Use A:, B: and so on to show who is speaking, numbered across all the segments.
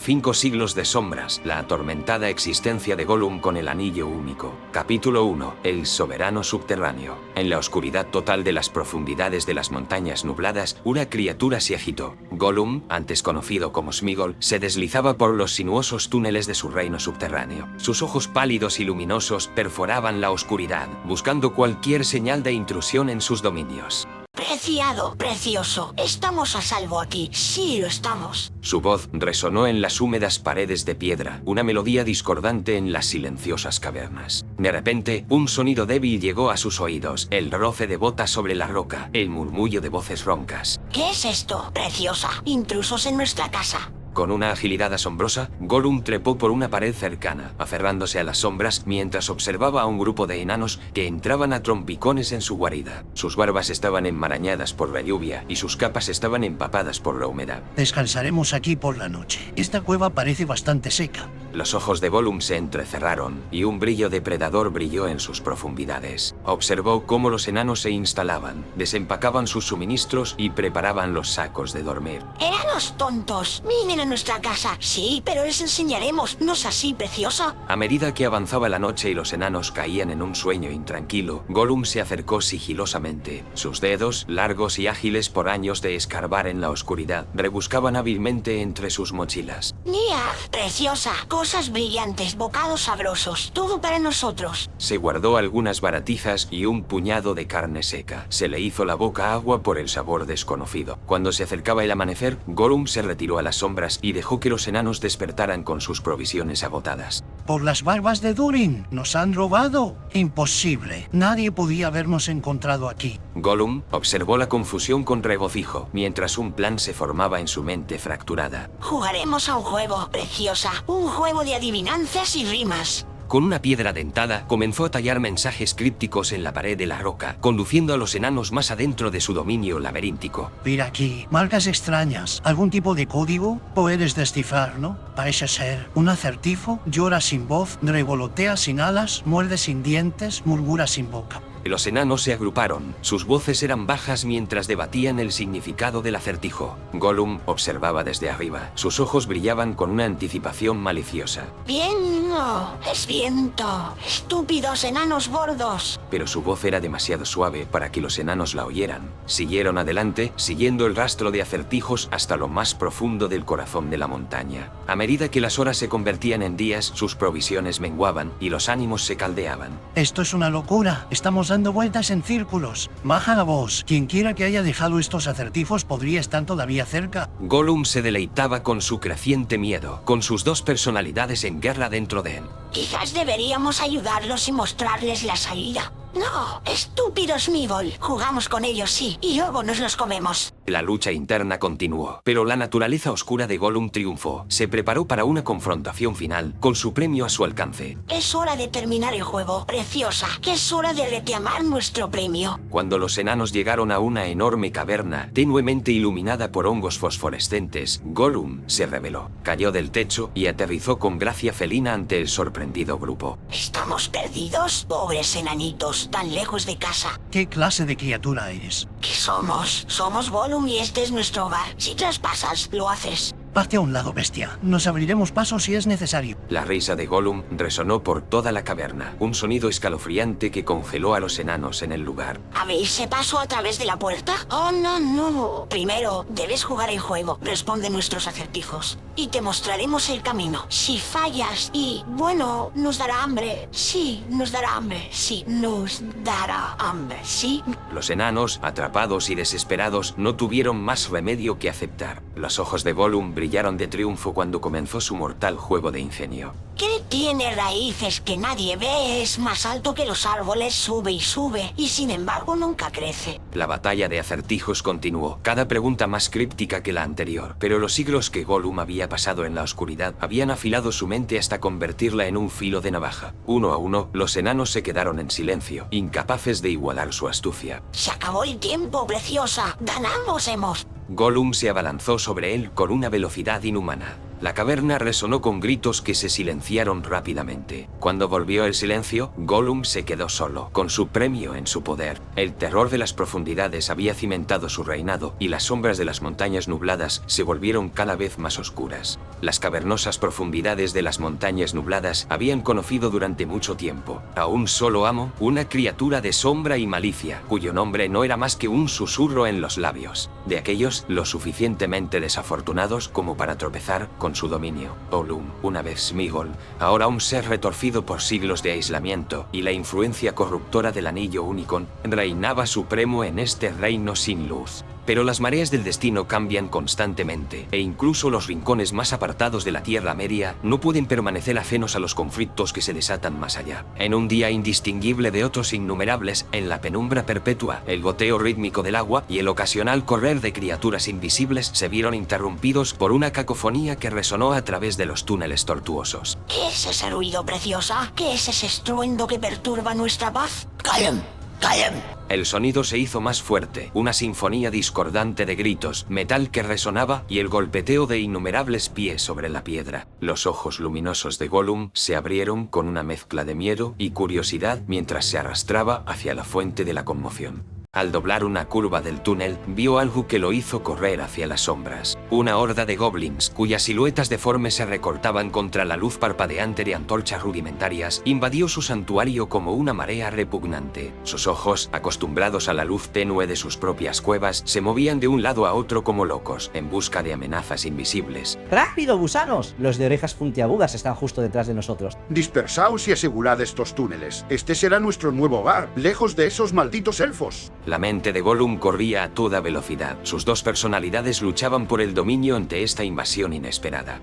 A: 5 siglos de sombras, la atormentada existencia de Gollum con el anillo único. Capítulo 1. El soberano subterráneo. En la oscuridad total de las profundidades de las montañas nubladas, una criatura se agitó. Gollum, antes conocido como Sméagol, se deslizaba por los sinuosos túneles de su reino subterráneo. Sus ojos pálidos y luminosos perforaban la oscuridad, buscando cualquier señal de intrusión en sus dominios.
B: Preciado, precioso, estamos a salvo aquí, sí lo estamos.
A: Su voz resonó en las húmedas paredes de piedra, una melodía discordante en las silenciosas cavernas. De repente, un sonido débil llegó a sus oídos, el roce de botas sobre la roca, el murmullo de voces roncas.
B: ¿Qué es esto, preciosa? Intrusos en nuestra casa.
A: Con una agilidad asombrosa, Gollum trepó por una pared cercana, aferrándose a las sombras mientras observaba a un grupo de enanos que entraban a trompicones en su guarida. Sus barbas estaban enmarañadas por la lluvia y sus capas estaban empapadas por la humedad.
C: Descansaremos aquí por la noche. Esta cueva parece bastante seca.
A: Los ojos de Gollum se entrecerraron y un brillo depredador brilló en sus profundidades. Observó cómo los enanos se instalaban, desempacaban sus suministros y preparaban los sacos de dormir.
B: Enanos tontos, vienen a nuestra casa. Sí, pero les enseñaremos, ¿no es así, preciosa?
A: A medida que avanzaba la noche y los enanos caían en un sueño intranquilo, Gollum se acercó sigilosamente. Sus dedos, largos y ágiles por años de escarbar en la oscuridad, rebuscaban hábilmente entre sus mochilas.
B: ¡Nia! Preciosa, cosas brillantes, bocados sabrosos, todo para nosotros.
A: Se guardó algunas baratijas y un puñado de carne seca. Se le hizo la boca agua por el sabor desconocido. Cuando se acercaba el amanecer, Gollum se retiró a las sombras y dejó que los enanos despertaran con sus provisiones agotadas.
C: Por las barbas de Durin, nos han robado. Imposible. Nadie podía habernos encontrado aquí.
A: Gollum observó la confusión con regocijo, mientras un plan se formaba en su mente fracturada.
B: Jugaremos a un juego, preciosa, un juego de adivinanzas y rimas.
A: Con una piedra dentada, comenzó a tallar mensajes crípticos en la pared de la roca, conduciendo a los enanos más adentro de su dominio laberíntico.
C: Mira aquí, marcas extrañas. ¿Algún tipo de código? Puedes descifrar, ¿no? Parece ser un acertijo. Llora sin voz, revolotea sin alas, muerde sin dientes, murmura sin boca.
A: Los enanos se agruparon. Sus voces eran bajas mientras debatían el significado del acertijo. Gollum observaba desde arriba. Sus ojos brillaban con una anticipación maliciosa.
B: Viento, es viento, estúpidos enanos gordos.
A: Pero su voz era demasiado suave para que los enanos la oyeran. Siguieron adelante, siguiendo el rastro de acertijos hasta lo más profundo del corazón de la montaña. A medida que las horas se convertían en días, sus provisiones menguaban y los ánimos se caldeaban.
C: Esto es una locura. Estamos dando vueltas en círculos. Baja la voz. Quien quiera que haya dejado estos acertijos podría estar todavía cerca.
A: Gollum se deleitaba con su creciente miedo, con sus dos personalidades en guerra dentro de él.
B: Quizás deberíamos ayudarlos y mostrarles la salida. No, estúpido Sméagol. Jugamos con ellos, sí, y luego nos los comemos.
A: La lucha interna continuó, pero la naturaleza oscura de Gollum triunfó. Se preparó para una confrontación final, con su premio a su alcance.
B: Es hora de terminar el juego, preciosa, que es hora de reclamar nuestro premio.
A: Cuando los enanos llegaron a una enorme caverna, tenuemente iluminada por hongos fosforescentes, Gollum se rebeló. Cayó del techo y aterrizó con gracia felina ante el sorprendido grupo.
B: ¿Estamos perdidos? Pobres enanitos, tan lejos de casa.
C: ¿Qué clase de criatura eres?
B: ¿Qué somos? Somos Gollum y este es nuestro hogar. Si traspasas, lo haces.
C: Parte a un lado, bestia. Nos abriremos paso si es necesario.
A: La risa de Gollum resonó por toda la caverna, un sonido escalofriante que congeló a los enanos en el lugar.
B: ¿Abrirse paso a través de la puerta? Oh, no, no. Primero, debes jugar el juego. Responde nuestros acertijos. Y te mostraremos el camino. Si fallas y, bueno, nos dará hambre. Sí, nos dará hambre. Sí, nos dará hambre. Sí.
A: Los enanos, atrapados y desesperados, no tuvieron más remedio que aceptar. Los ojos de Gollum brillaron de triunfo cuando comenzó su mortal juego de ingenio.
B: ¿Qué tiene raíces que nadie ve? Es más alto que los árboles, sube y sube, y sin embargo nunca crece.
A: La batalla de acertijos continuó, cada pregunta más críptica que la anterior, pero los siglos que Gollum había pasado en la oscuridad habían afilado su mente hasta convertirla en un filo de navaja. Uno a uno, los enanos se quedaron en silencio, incapaces de igualar su astucia.
B: Se acabó el tiempo, preciosa. Ganamos hemos.
A: Gollum se abalanzó sobre él con una velocidad inhumana. La caverna resonó con gritos que se silenciaron rápidamente. Cuando volvió el silencio, Gollum se quedó solo, con su premio en su poder. El terror de las profundidades había cimentado su reinado, y las sombras de las montañas nubladas se volvieron cada vez más oscuras. Las cavernosas profundidades de las montañas nubladas habían conocido durante mucho tiempo a un solo amo, una criatura de sombra y malicia, cuyo nombre no era más que un susurro en los labios, de aquellos lo suficientemente desafortunados como para tropezar con su dominio. Gollum, una vez Sméagol, ahora un ser retorcido por siglos de aislamiento, y la influencia corruptora del anillo único, reinaba supremo en este reino sin luz. Pero las mareas del destino cambian constantemente, e incluso los rincones más apartados de la Tierra Media no pueden permanecer ajenos a los conflictos que se desatan más allá. En un día indistinguible de otros innumerables, en la penumbra perpetua, el goteo rítmico del agua y el ocasional correr de criaturas invisibles se vieron interrumpidos por una cacofonía que resonó a través de los túneles tortuosos.
B: ¿Qué es ese ruido, preciosa? ¿Qué es ese estruendo que perturba nuestra paz?
D: ¡Callen! ¡Callen!
A: El sonido se hizo más fuerte, una sinfonía discordante de gritos, metal que resonaba y el golpeteo de innumerables pies sobre la piedra. Los ojos luminosos de Gollum se abrieron con una mezcla de miedo y curiosidad mientras se arrastraba hacia la fuente de la conmoción. Al doblar una curva del túnel, vio algo que lo hizo correr hacia las sombras. Una horda de goblins, cuyas siluetas deformes se recortaban contra la luz parpadeante de antorchas rudimentarias, invadió su santuario como una marea repugnante. Sus ojos, acostumbrados a la luz tenue de sus propias cuevas, se movían de un lado a otro como locos, en busca de amenazas invisibles.
E: ¡Rápido, gusanos! Los de orejas puntiagudas están justo detrás de nosotros.
F: Dispersaos y asegurad estos túneles. Este será nuestro nuevo hogar, lejos de esos malditos elfos.
A: La mente de Gollum corría a toda velocidad. Sus dos personalidades luchaban por el dominio ante esta invasión inesperada.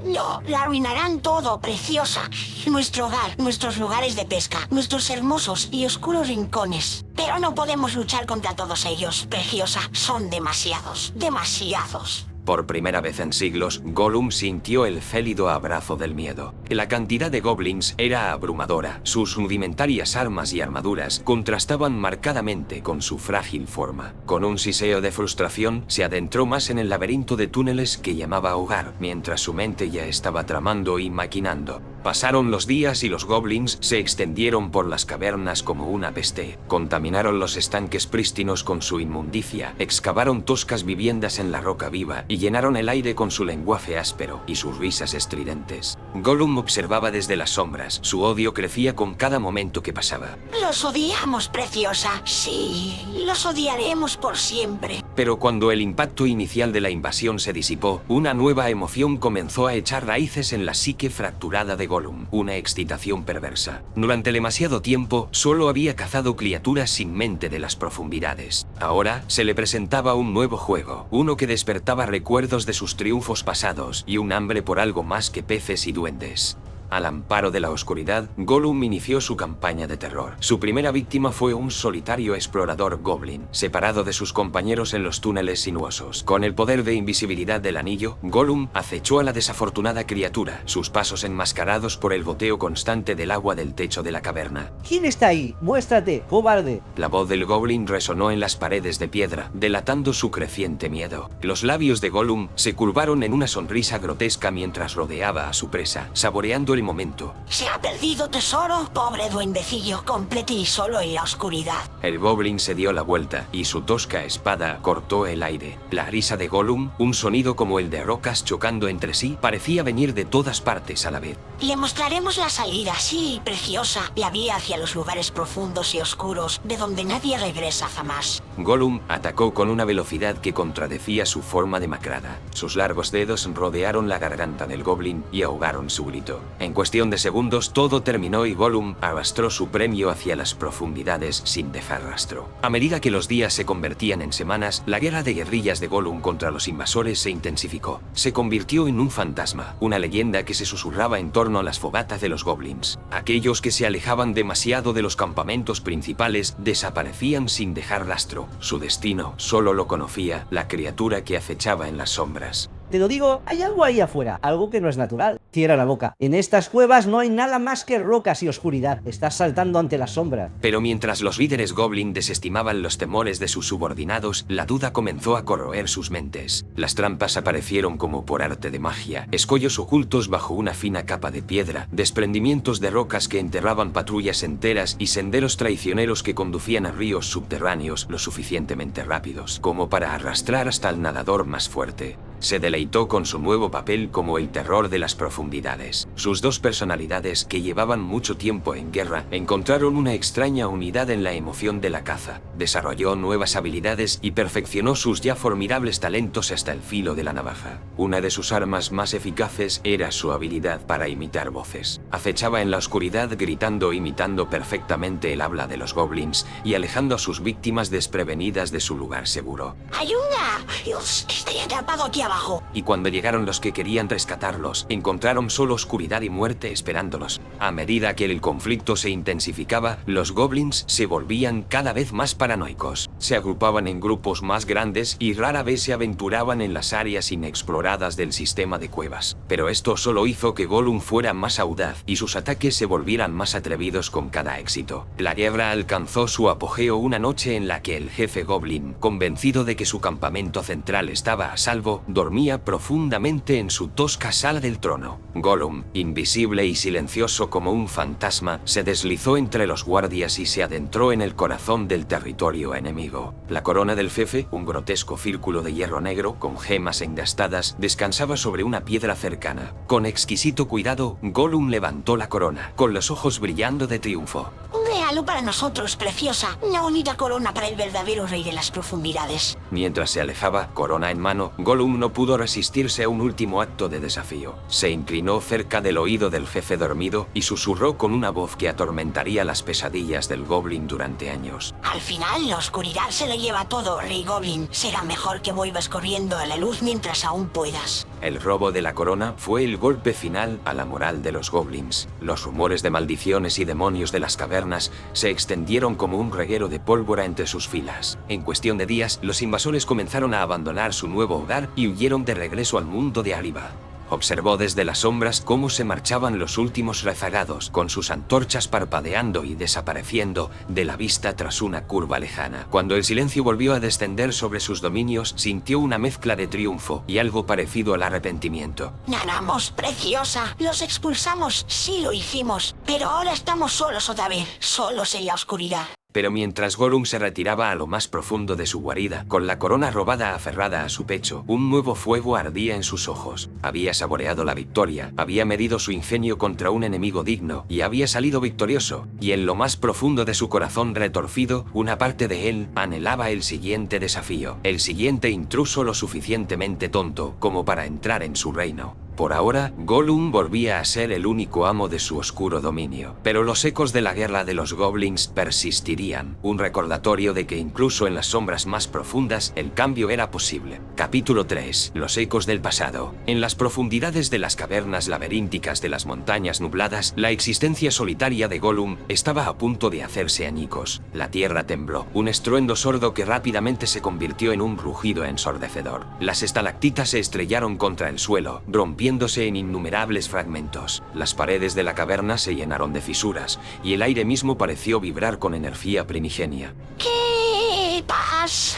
B: No, la arruinarán todo, preciosa. Nuestro hogar, nuestros lugares de pesca, nuestros hermosos y oscuros rincones. Pero no podemos luchar contra todos ellos, preciosa. Son demasiados, demasiados.
A: Por primera vez en siglos, Gollum sintió el gélido abrazo del miedo. La cantidad de goblins era abrumadora. Sus rudimentarias armas y armaduras contrastaban marcadamente con su frágil forma. Con un siseo de frustración, se adentró más en el laberinto de túneles que llamaba hogar, mientras su mente ya estaba tramando y maquinando. Pasaron los días y los goblins se extendieron por las cavernas como una peste. Contaminaron los estanques prístinos con su inmundicia, excavaron toscas viviendas en la roca viva y llenaron el aire con su lenguaje áspero y sus risas estridentes. Gollum observaba desde las sombras. Su odio crecía con cada momento que pasaba.
B: Los odiamos, preciosa. Sí, los odiaremos por siempre.
A: Pero cuando el impacto inicial de la invasión se disipó, una nueva emoción comenzó a echar raíces en la psique fracturada de Gollum, una excitación perversa. Durante demasiado tiempo, solo había cazado criaturas sin mente de las profundidades. Ahora se le presentaba un nuevo juego, uno que despertaba recuerdos de sus triunfos pasados y un hambre por algo más que peces y duendes. Al amparo de la oscuridad, Gollum inició su campaña de terror. Su primera víctima fue un solitario explorador goblin, separado de sus compañeros en los túneles sinuosos. Con el poder de invisibilidad del anillo, Gollum acechó a la desafortunada criatura, sus pasos enmascarados por el goteo constante del agua del techo de la caverna.
E: ¿Quién está ahí? ¡Muéstrate, cobarde!
A: La voz del goblin resonó en las paredes de piedra, delatando su creciente miedo. Los labios de Gollum se curvaron en una sonrisa grotesca mientras rodeaba a su presa, saboreando el momento.
B: ¿Se ha perdido, tesoro? Pobre duendecillo, completo y solo en la oscuridad.
A: El goblin se dio la vuelta y su tosca espada cortó el aire. La risa de Gollum, un sonido como el de rocas chocando entre sí, parecía venir de todas partes a la vez.
B: Le mostraremos la salida, sí, preciosa. La vía hacia los lugares profundos y oscuros, de donde nadie regresa jamás.
A: Gollum atacó con una velocidad que contradecía su forma demacrada. Sus largos dedos rodearon la garganta del goblin y ahogaron su grito. En cuestión de segundos todo terminó y Gollum arrastró su premio hacia las profundidades sin dejar rastro. A medida que los días se convertían en semanas, la guerra de guerrillas de Gollum contra los invasores se intensificó. Se convirtió en un fantasma, una leyenda que se susurraba en torno a las fogatas de los goblins. Aquellos que se alejaban demasiado de los campamentos principales desaparecían sin dejar rastro. Su destino solo lo conocía la criatura que acechaba en las sombras.
E: Te lo digo, hay algo ahí afuera, algo que no es natural. Cierra la boca. En estas cuevas no hay nada más que rocas y oscuridad. Estás saltando ante la sombra.
A: Pero mientras los líderes Goblin desestimaban los temores de sus subordinados, la duda comenzó a corroer sus mentes. Las trampas aparecieron como por arte de magia, escollos ocultos bajo una fina capa de piedra, desprendimientos de rocas que enterraban patrullas enteras y senderos traicioneros que conducían a ríos subterráneos lo suficientemente rápidos como para arrastrar hasta el nadador más fuerte. Se deleitó con su nuevo papel como el terror de las profundidades. Sus dos personalidades, que llevaban mucho tiempo en guerra, encontraron una extraña unidad en la emoción de la caza. Desarrolló nuevas habilidades y perfeccionó sus ya formidables talentos hasta el filo de la navaja. Una de sus armas más eficaces era su habilidad para imitar voces. Acechaba en la oscuridad gritando, imitando perfectamente el habla de los goblins y alejando a sus víctimas desprevenidas de su lugar seguro.
B: ¡Ayuda! Dios, estoy atrapado aquí abajo.
A: Y cuando llegaron los que querían rescatarlos, encontraron solo oscuridad y muerte esperándolos. A medida que el conflicto se intensificaba, los goblins se volvían cada vez más paranoicos. Se agrupaban en grupos más grandes y rara vez se aventuraban en las áreas inexploradas del sistema de cuevas. Pero esto solo hizo que Gollum fuera más audaz y sus ataques se volvieran más atrevidos con cada éxito. La guerra alcanzó su apogeo una noche en la que el jefe Goblin, convencido de que su campamento central estaba a salvo, dormía profundamente en su tosca sala del trono. Gollum, invisible y silencioso como un fantasma, se deslizó entre los guardias y se adentró en el corazón del territorio enemigo. La corona del jefe, un grotesco círculo de hierro negro con gemas engastadas, descansaba sobre una piedra cercana. Con exquisito cuidado, Gollum levantó la corona, con los ojos brillando de triunfo.
B: Un regalo para nosotros, preciosa. Una bonita corona para el verdadero rey de las profundidades.
A: Mientras se alejaba, corona en mano, Gollum no pudo resistirse a un último acto de desafío. Se inclinó cerca del oído del jefe dormido y susurró con una voz que atormentaría las pesadillas del Goblin durante años.
B: Al final, la oscuridad se lo lleva todo, Rey Goblin. Será mejor que vuelvas corriendo a la luz mientras aún puedas.
A: El robo de la corona fue el golpe final a la moral de los goblins. Los rumores de maldiciones y demonios de las cavernas se extendieron como un reguero de pólvora entre sus filas. En cuestión de días, los invasores comenzaron a abandonar su nuevo hogar y huyeron de regreso al mundo de arriba. Observó desde las sombras cómo se marchaban los últimos rezagados, con sus antorchas parpadeando y desapareciendo de la vista tras una curva lejana. Cuando el silencio volvió a descender sobre sus dominios, sintió una mezcla de triunfo y algo parecido al arrepentimiento.
B: Ganamos, preciosa. Los expulsamos, sí lo hicimos. Pero ahora estamos solos otra vez, solos en la oscuridad.
A: Pero mientras Gollum se retiraba a lo más profundo de su guarida, con la corona robada aferrada a su pecho, un nuevo fuego ardía en sus ojos. Había saboreado la victoria, había medido su ingenio contra un enemigo digno, y había salido victorioso. Y en lo más profundo de su corazón retorcido, una parte de él anhelaba el siguiente desafío, el siguiente intruso lo suficientemente tonto como para entrar en su reino. Por ahora, Gollum volvía a ser el único amo de su oscuro dominio. Pero los ecos de la guerra de los goblins persistirían, un recordatorio de que incluso en las sombras más profundas, el cambio era posible. Capítulo 3. Los ecos del pasado. En las profundidades de las cavernas laberínticas de las montañas nubladas, la existencia solitaria de Gollum estaba a punto de hacerse añicos. La tierra tembló, un estruendo sordo que rápidamente se convirtió en un rugido ensordecedor. Las estalactitas se estrellaron contra el suelo, rompiendo en innumerables fragmentos. Las paredes de la caverna se llenaron de fisuras, y el aire mismo pareció vibrar con energía primigenia.
B: ¿Qué pasa?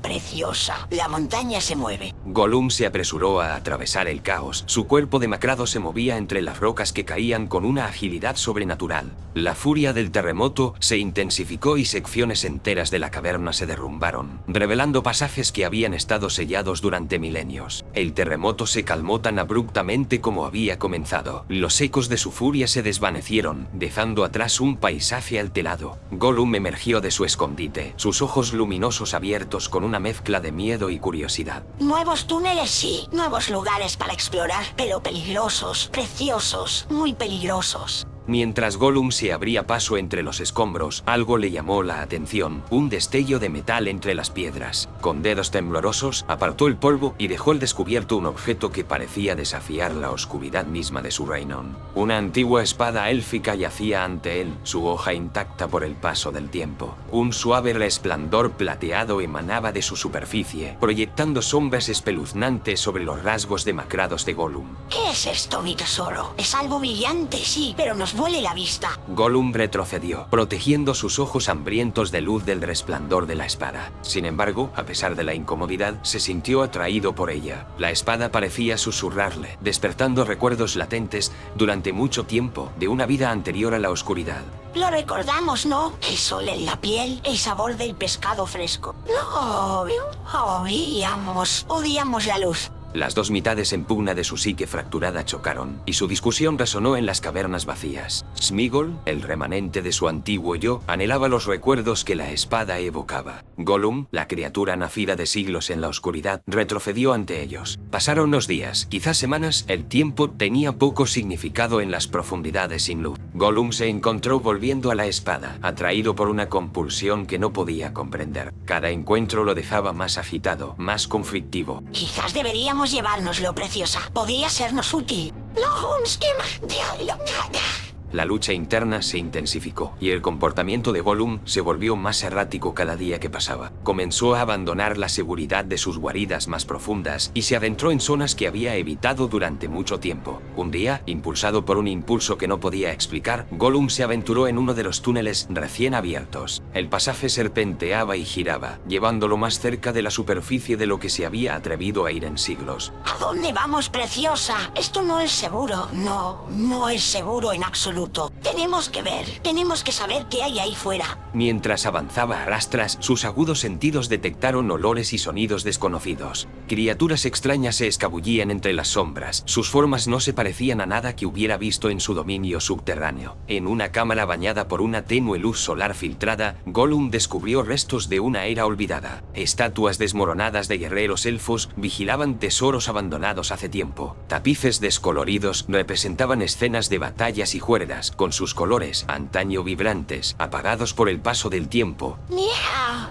B: Preciosa, la montaña se mueve.
A: Gollum se apresuró a atravesar el caos. Su cuerpo demacrado se movía entre las rocas que caían con una agilidad sobrenatural. La furia del terremoto se intensificó y secciones enteras de la caverna se derrumbaron, revelando pasajes que habían estado sellados durante milenios. El terremoto se calmó tan abruptamente como había comenzado. Los ecos de su furia se desvanecieron, dejando atrás un paisaje alterado. Gollum emergió de su escondite, sus ojos luminosos abiertos con una mezcla de miedo y curiosidad.
B: Nuevos túneles, sí. Nuevos lugares para explorar, pero peligrosos, preciosos, muy peligrosos.
A: Mientras Gollum se abría paso entre los escombros, algo le llamó la atención, un destello de metal entre las piedras. Con dedos temblorosos, apartó el polvo y dejó al descubierto un objeto que parecía desafiar la oscuridad misma de su reino. Una antigua espada élfica yacía ante él, su hoja intacta por el paso del tiempo. Un suave resplandor plateado emanaba de su superficie, proyectando sombras espeluznantes sobre los rasgos demacrados de Gollum.
B: ¿Qué es esto, mi tesoro? Es algo brillante, sí, pero nos vuele la vista.
A: Gollum retrocedió, protegiendo sus ojos hambrientos de luz del resplandor de la espada. Sin embargo, a pesar de la incomodidad, se sintió atraído por ella. La espada parecía susurrarle, despertando recuerdos latentes durante mucho tiempo de una vida anterior a la oscuridad.
B: Lo recordamos, ¿no? El sol en la piel, el sabor del pescado fresco. No, odiamos la luz.
A: Las dos mitades en pugna de su psique fracturada chocaron, y su discusión resonó en las cavernas vacías. Sméagol, el remanente de su antiguo yo, anhelaba los recuerdos que la espada evocaba. Gollum, la criatura nacida de siglos en la oscuridad, retrocedió ante ellos. Pasaron los días, quizás semanas, el tiempo tenía poco significado en las profundidades sin luz. Gollum se encontró volviendo a la espada, atraído por una compulsión que no podía comprender. Cada encuentro lo dejaba más agitado, más conflictivo.
B: Quizás deberíamos llevárnoslo, preciosa. Podría sernos útil.
A: La lucha interna se intensificó, y el comportamiento de Gollum se volvió más errático cada día que pasaba. Comenzó a abandonar la seguridad de sus guaridas más profundas, y se adentró en zonas que había evitado durante mucho tiempo. Un día, impulsado por un impulso que no podía explicar, Gollum se aventuró en uno de los túneles recién abiertos. El pasaje serpenteaba y giraba, llevándolo más cerca de la superficie de lo que se había atrevido a ir en siglos.
B: ¿A dónde vamos, preciosa? Esto no es seguro. No es seguro en absoluto. Tenemos que ver, tenemos que saber qué hay ahí fuera.
A: Mientras avanzaba a rastras, sus agudos sentidos detectaron olores y sonidos desconocidos. Criaturas extrañas se escabullían entre las sombras. Sus formas no se parecían a nada que hubiera visto en su dominio subterráneo. En una cámara bañada por una tenue luz solar filtrada, Gollum descubrió restos de una era olvidada. Estatuas desmoronadas de guerreros elfos vigilaban tesoros abandonados hace tiempo. Tapices descoloridos representaban escenas de batallas y juergas, con sus colores, antaño vibrantes, apagados por el paso del tiempo.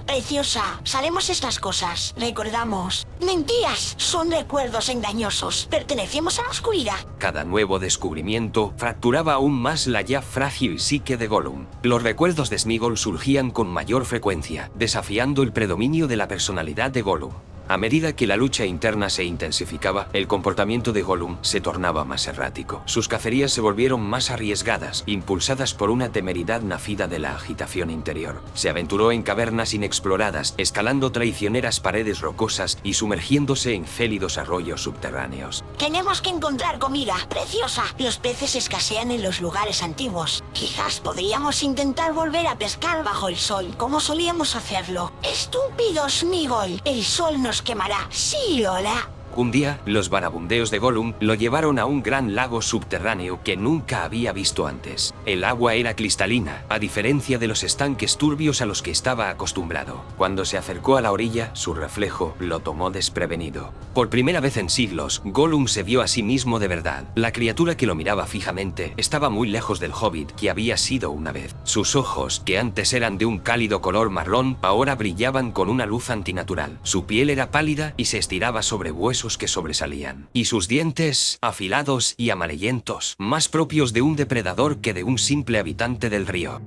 B: Preciosa, sabemos estas cosas, recordamos. Mentiras, son recuerdos engañosos, pertenecemos a la oscuridad.
A: Cada nuevo descubrimiento fracturaba aún más la ya frágil psique de Gollum. Los recuerdos de Sméagol surgían con mayor frecuencia, desafiando el predominio de la personalidad de Gollum. A medida que la lucha interna se intensificaba, el comportamiento de Gollum se tornaba más errático. Sus cacerías se volvieron más arriesgadas, impulsadas por una temeridad nacida de la agitación interior. Se aventuró en cavernas inexploradas, escalando traicioneras paredes rocosas y sumergiéndose en gélidos arroyos subterráneos.
B: Tenemos que encontrar comida, preciosa. Los peces escasean en los lugares antiguos. Quizás podríamos intentar volver a pescar bajo el sol, como solíamos hacerlo. Estúpido Sméagol, el sol nos quemará. Sí, Lola.
A: Un día, los barabundeos de Gollum lo llevaron a un gran lago subterráneo que nunca había visto antes. El agua era cristalina, a diferencia de los estanques turbios a los que estaba acostumbrado. Cuando se acercó a la orilla, su reflejo lo tomó desprevenido. Por primera vez en siglos, Gollum se vio a sí mismo de verdad. La criatura que lo miraba fijamente estaba muy lejos del hobbit que había sido una vez. Sus ojos, que antes eran de un cálido color marrón, ahora brillaban con una luz antinatural. Su piel era pálida y se estiraba sobre huesos que sobresalían, y sus dientes, afilados y amarillentos, más propios de un depredador que de un simple habitante del río.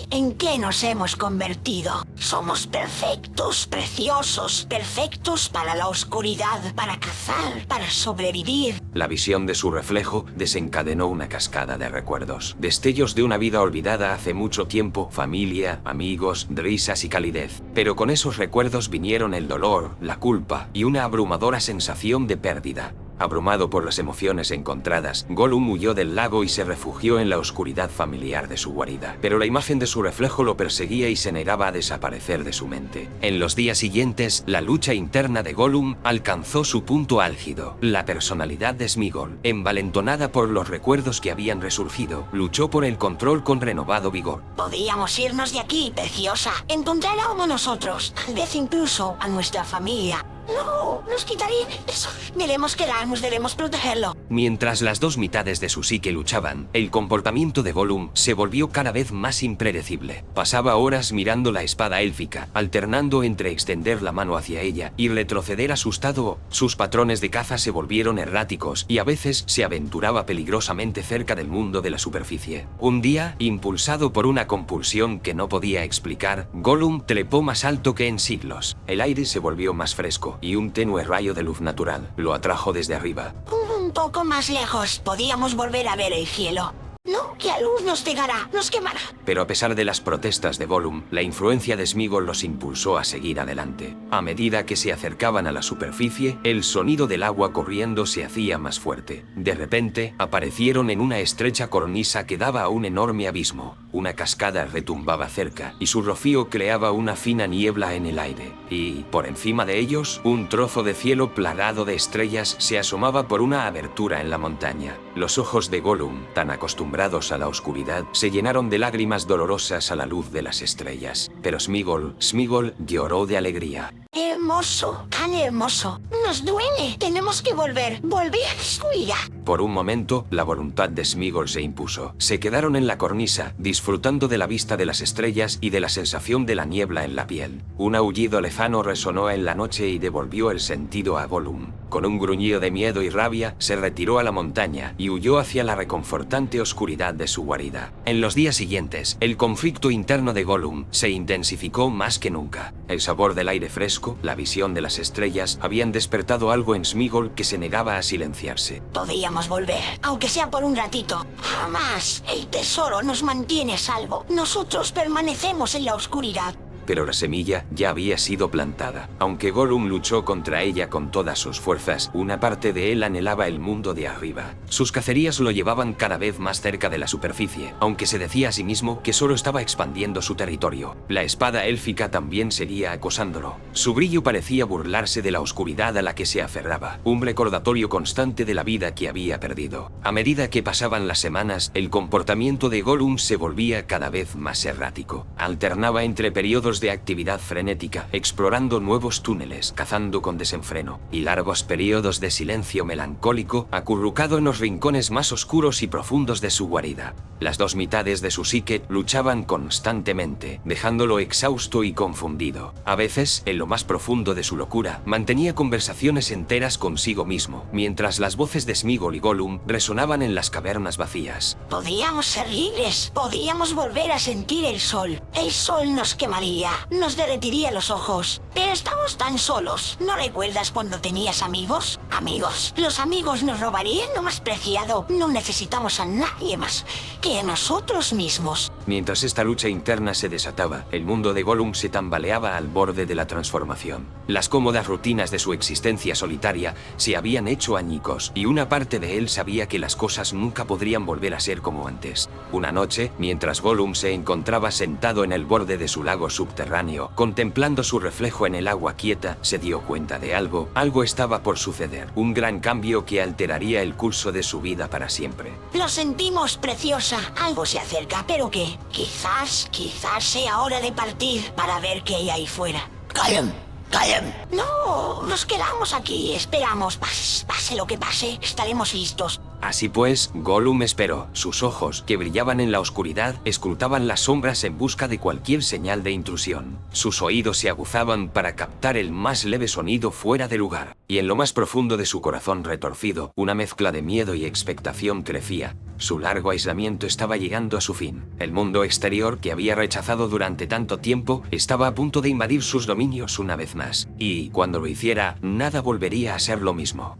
B: ¿En qué nos hemos convertido? Somos perfectos, preciosos, perfectos para la oscuridad, para cazar, para sobrevivir.
A: La visión de su reflejo desencadenó una cascada de recuerdos. Destellos de una vida olvidada hace mucho tiempo, familia, amigos, risas y calidez. Pero con esos recuerdos vinieron el dolor, la culpa y una abrumadora sensación de pérdida. Abrumado por las emociones encontradas, Gollum huyó del lago y se refugió en la oscuridad familiar de su guarida. Pero la imagen de su reflejo lo perseguía y se negaba a desaparecer de su mente. En los días siguientes, la lucha interna de Gollum alcanzó su punto álgido. La personalidad de Sméagol, envalentonada por los recuerdos que habían resurgido, luchó por el control con renovado vigor.
B: Podíamos irnos de aquí, preciosa. Encontrar a uno nosotros, tal vez incluso a nuestra familia. No, nos quitarían eso. Debemos quedarnos, debemos protegerlo.
A: Mientras las dos mitades de su psique luchaban, el comportamiento de Gollum se volvió cada vez más impredecible. Pasaba horas mirando la espada élfica, alternando entre extender la mano hacia ella y retroceder asustado. Sus patrones de caza se volvieron erráticos y a veces se aventuraba peligrosamente cerca del mundo de la superficie. Un día, impulsado por una compulsión que no podía explicar, Gollum trepó más alto que en siglos. El aire se volvió más fresco y un tenue rayo de luz natural lo atrajo desde arriba.
B: Un poco más lejos, podíamos volver a ver el cielo. No, que a luz nos cegará, nos quemará.
A: Pero a pesar de las protestas de Gollum, la influencia de Sméagol los impulsó a seguir adelante. A medida que se acercaban a la superficie, el sonido del agua corriendo se hacía más fuerte. De repente, aparecieron en una estrecha cornisa que daba a un enorme abismo. Una cascada retumbaba cerca, y su rocío creaba una fina niebla en el aire. Y, por encima de ellos, un trozo de cielo plagado de estrellas se asomaba por una abertura en la montaña. Los ojos de Gollum, tan acostumbrados a la oscuridad, se llenaron de lágrimas dolorosas a la luz de las estrellas. Pero Sméagol lloró de alegría.
B: Hermoso, tan hermoso. Nos duele, tenemos que volver a la oscuridad.
A: Por un momento, la voluntad de Sméagol se impuso. Se quedaron en la cornisa, disfrutando de la vista de las estrellas y de la sensación de la niebla en la piel. Un aullido lejano resonó en la noche y devolvió el sentido a Gollum. Con un gruñido de miedo y rabia, se retiró a la montaña y huyó hacia la reconfortante oscuridad de su guarida. En los días siguientes, el conflicto interno de Gollum se intensificó más que nunca. El sabor del aire fresco, la visión de las estrellas, habían despertado algo en Sméagol que se negaba a silenciarse.
B: Podíamos volver, aunque sea por un ratito. Jamás. El tesoro nos mantiene a salvo. Nosotros permanecemos en la oscuridad.
A: Pero la semilla ya había sido plantada. Aunque Gollum luchó contra ella con todas sus fuerzas, una parte de él anhelaba el mundo de arriba. Sus cacerías lo llevaban cada vez más cerca de la superficie, aunque se decía a sí mismo que solo estaba expandiendo su territorio. La espada élfica también seguía acosándolo. Su brillo parecía burlarse de la oscuridad a la que se aferraba, un recordatorio constante de la vida que había perdido. A medida que pasaban las semanas, el comportamiento de Gollum se volvía cada vez más errático. Alternaba entre periodos de actividad frenética, explorando nuevos túneles, cazando con desenfreno, y largos periodos de silencio melancólico, acurrucado en los rincones más oscuros y profundos de su guarida. Las dos mitades de su psique luchaban constantemente, dejándolo exhausto y confundido. A veces, en lo más profundo de su locura, mantenía conversaciones enteras consigo mismo, mientras las voces de Sméagol y Gollum resonaban en las cavernas vacías.
B: Podíamos ser libres, podíamos volver a sentir el sol. El sol nos quemaría, nos derretiría los ojos. Pero estamos tan solos. ¿No recuerdas cuando tenías amigos? Amigos. Los amigos nos robarían lo más preciado. No necesitamos a nadie más que a nosotros mismos.
A: Mientras esta lucha interna se desataba, el mundo de Gollum se tambaleaba al borde de la transformación. Las cómodas rutinas de su existencia solitaria se habían hecho añicos, y una parte de él sabía que las cosas nunca podrían volver a ser como antes. Una noche, mientras Gollum se encontraba sentado en el borde de su lago subterráneo, contemplando su reflejo en el agua quieta, se dio cuenta de algo. Algo estaba por suceder, un gran cambio que alteraría el curso de su vida para siempre.
B: Lo sentimos, preciosa. Algo se acerca, ¿pero qué? Quizás sea hora de partir para ver qué hay ahí fuera.
D: ¡Callen!
B: No, nos quedamos aquí, esperamos. Pase lo que pase, estaremos listos.
A: Así pues, Gollum esperó. Sus ojos, que brillaban en la oscuridad, escrutaban las sombras en busca de cualquier señal de intrusión. Sus oídos se aguzaban para captar el más leve sonido fuera de lugar. Y en lo más profundo de su corazón retorcido, una mezcla de miedo y expectación crecía. Su largo aislamiento estaba llegando a su fin. El mundo exterior, que había rechazado durante tanto tiempo, estaba a punto de invadir sus dominios una vez más. Y, cuando lo hiciera, nada volvería a ser lo mismo.